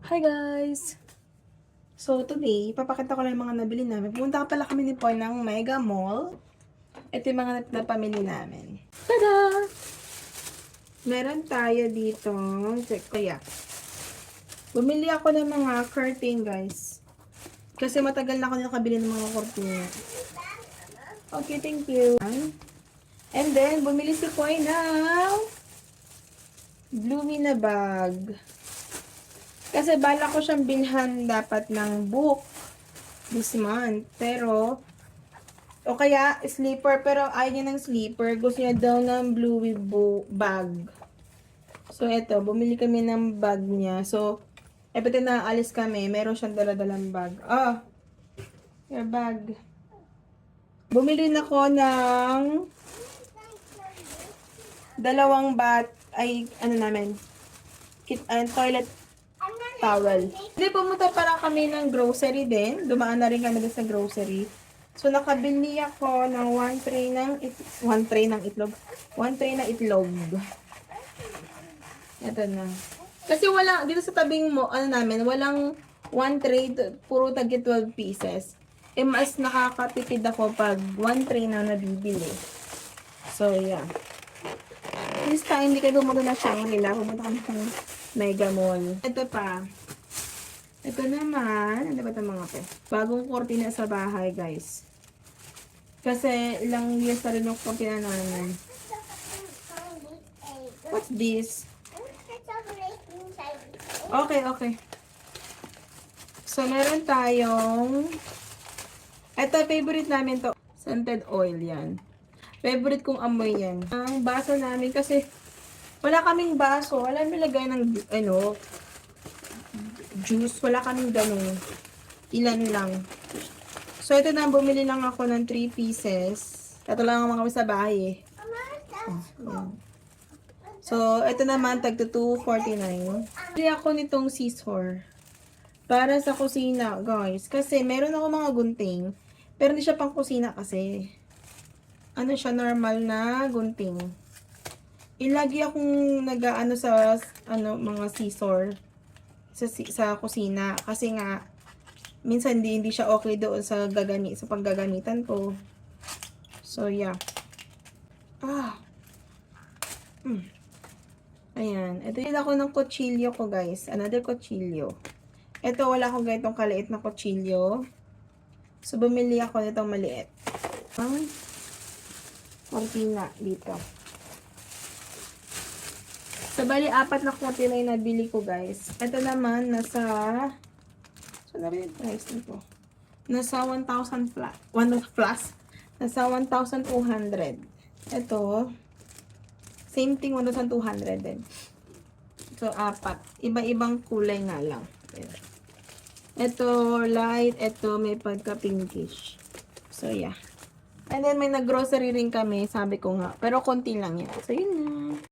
Hi guys! So today, papakita ko lang yung mga nabili namin. Pumunta pala kami ni Poy ng Mega Mall. Ito yung mga napamili namin. Tada! Meron tayo dito. Check ko ya. Bumili ako ng mga curtain guys. Kasi matagal na ako nakabili ng mga curtain. Okay, thank you. And then, bumili si Poy ng Bluey na bag. Kasi bala ko siyang bilhan dapat ng book this month. Pero, o kaya sleeper. Pero ayaw niya ng sleeper. Gusto niya daw ng Bluey bag. So, eto. Bumili kami ng bag niya. So, epete na alis kami. Meron siyang daladalang bag. Your bag. Bumili na ko ng dalawang toilet towel. Hindi, pumunta para kami ng grocery din. Dumaan na rin kami sa grocery. So, nakabili ako ng one tray ng itlog. Ito na. Kasi wala, dito sa tabing mo, walang one tray, puro tagi 12 pieces. Mas nakakatipid ako pag one tray na nabibili. So, yeah. This time, hindi kayo pumunta na Shangri-La. Pumunta kami ng Mega Mall. Ito pa. Ito naman. Ano ba ito mga pe? Bagong kortina sa bahay, guys. Kasi ilang years na rin yung kortina namin. What's this? Okay. So, meron tayong ito, favorite namin to. Scented oil yan. Favorite kong amoy yan. Ang baso namin kasi wala kaming baso. Wala nilagay ng juice. Wala kaming ganun. Ilan lang. So, ito na. Bumili lang ako ng 3 pieces. Ito lang ang mga kami sa bahay eh. So, ito naman. Tagto 249. Bili ako nitong scissor. Para sa kusina, guys. Kasi meron ako mga gunting. Pero hindi siya pang kusina kasi. Ano siya, normal na gunting. Ilagi akong nag-aano sa mga scissor sa kusina kasi nga minsan hindi siya okay doon sa paggagamitan ko. So yeah. Ayan, ito din ako ng kutsilyo ko, guys. Another kutsilyo. Ito wala akong ganitong kaliit na kutsilyo. So bumili ako nitong maliit. Kortina dito. So, bali, 4 na kortina yung nabili ko, guys. Ito naman, nasa na rin yung price nito? Nasa 1,000 plus. Nasa 1,200. Ito, same thing, 1,200 din. So, 4. Iba-ibang kulay nga lang. Ito, light. Ito, may pagka-pinkish. So, yeah. And then, may nag-grocery rin kami, sabi ko nga. Pero, konti lang yan. So, yun na.